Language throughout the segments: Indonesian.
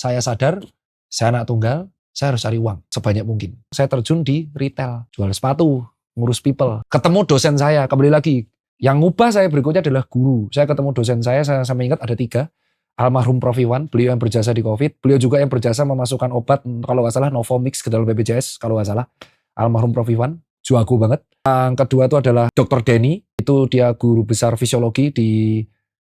saya sadar, saya anak tunggal, saya harus cari uang sebanyak mungkin. Saya terjun di retail, jual sepatu, ngurus people. Ketemu dosen saya, kembali lagi. Yang ngubah saya berikutnya adalah guru. Saya ketemu dosen saya sampai ingat ada 3. Almarhum Prof. Iwan, beliau yang berjasa di COVID. Beliau juga yang berjasa memasukkan obat, kalau nggak salah Novomix ke dalam BPJS, kalau nggak salah. Almarhum Prof. Iwan, jago banget. Yang kedua itu adalah Dr. Denny, itu dia guru besar fisiologi di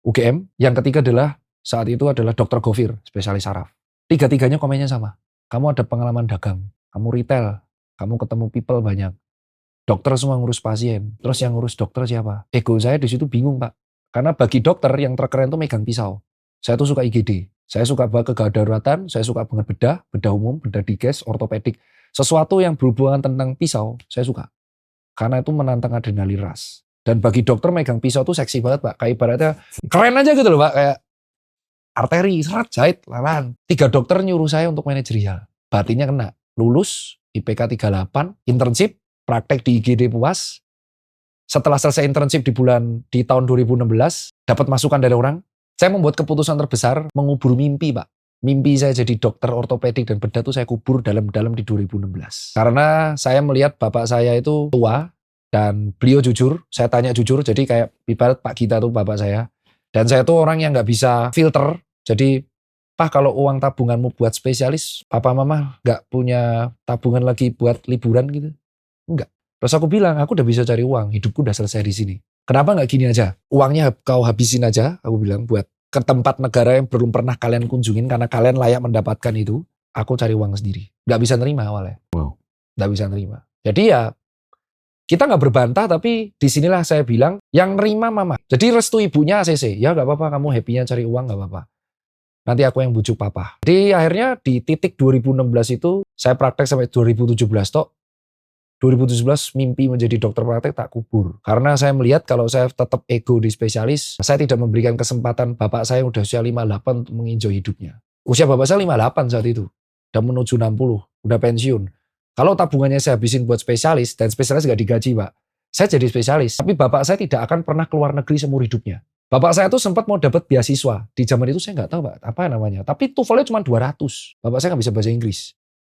UGM. Yang ketiga adalah saat itu adalah Dr. Gofir, spesialis saraf. 3-tiganya komennya sama. Kamu ada pengalaman dagang, kamu retail, kamu ketemu people banyak. Dokter semua ngurus pasien. Terus yang ngurus dokter siapa? Ego saya di situ bingung, Pak. Karena bagi dokter yang terkeren itu megang pisau. Saya tuh suka IGD. Saya suka banget kedaruratan, saya suka banget bedah umum, bedah diges, ortopedik. Sesuatu yang berhubungan tentang pisau, saya suka. Karena itu menantang adrenalin rush. Dan bagi dokter megang pisau tuh seksi banget, Pak. Kayak ibaratnya keren aja gitu loh, Pak. Kayak arteri, seret, jahit, lalang. 3 dokter nyuruh saya untuk manajerial. Batinnya kena. Lulus, IPK 38, internship, praktek di IGD puas. Setelah selesai internship di tahun 2016, dapat masukan dari orang. Saya membuat keputusan terbesar mengubur mimpi, Pak. Mimpi saya jadi dokter ortopedik dan bedah itu saya kubur dalam-dalam di 2016. Karena saya melihat bapak saya itu tua dan beliau jujur. Saya tanya jujur, jadi kayak ibarat Pak Gita tuh bapak saya. Dan saya tuh orang yang nggak bisa filter. Jadi, Pak kalau uang tabunganmu buat spesialis, papa mama nggak punya tabungan lagi buat liburan gitu? Enggak. Terus aku bilang, aku udah bisa cari uang, hidupku udah selesai di sini. Kenapa nggak gini aja? Uangnya kau habisin aja, aku bilang, buat ke tempat negara yang belum pernah kalian kunjungin, karena kalian layak mendapatkan itu, aku cari uang sendiri. Nggak bisa nerima awalnya. Wow. Nggak bisa nerima. Jadi ya, kita nggak berbantah, tapi disinilah saya bilang, yang nerima mama. Jadi restu ibunya ACC, ya nggak apa-apa, kamu happy-nya cari uang nggak apa-apa. Nanti aku yang bujuk papa. Jadi akhirnya di titik 2016 itu, saya praktek sampai 2017 tok. 2017 mimpi menjadi dokter praktek tak kubur. Karena saya melihat kalau saya tetap ego di spesialis, saya tidak memberikan kesempatan bapak saya yang udah usia 58 untuk menginjau hidupnya. Usia bapak saya 58 saat itu. Udah menuju 60, udah pensiun. Kalau tabungannya saya habisin buat spesialis, dan spesialis gak digaji, Pak. Saya jadi spesialis, tapi bapak saya tidak akan pernah keluar negeri seumur hidupnya. Bapak saya tuh sempat mau dapat beasiswa. Di zaman itu saya nggak tahu, Pak, apa namanya. Tapi TOEFL-nya cuma 200. Bapak saya nggak bisa bahasa Inggris.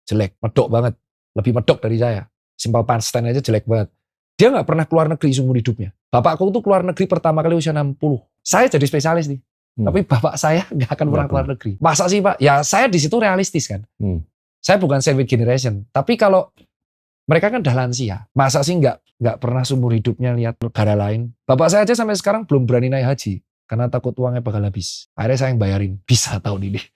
Jelek, medok banget. Lebih medok dari saya. Simple past tense aja jelek banget. Dia nggak pernah keluar negeri seumur hidupnya. Bapakku tuh keluar negeri pertama kali usia 60. Saya jadi spesialis nih. Tapi bapak saya nggak akan pernah keluar negeri. Masa sih, Pak? Ya saya di situ realistis kan. Saya bukan sandwich generation. Tapi kalau mereka kan udah lansia. Masa sih nggak pernah seumur hidupnya lihat negara lain. Bapak saya aja sampai sekarang belum berani naik haji. Karena takut uangnya bakal habis. Akhirnya saya yang bayarin. Bisa tahun ini.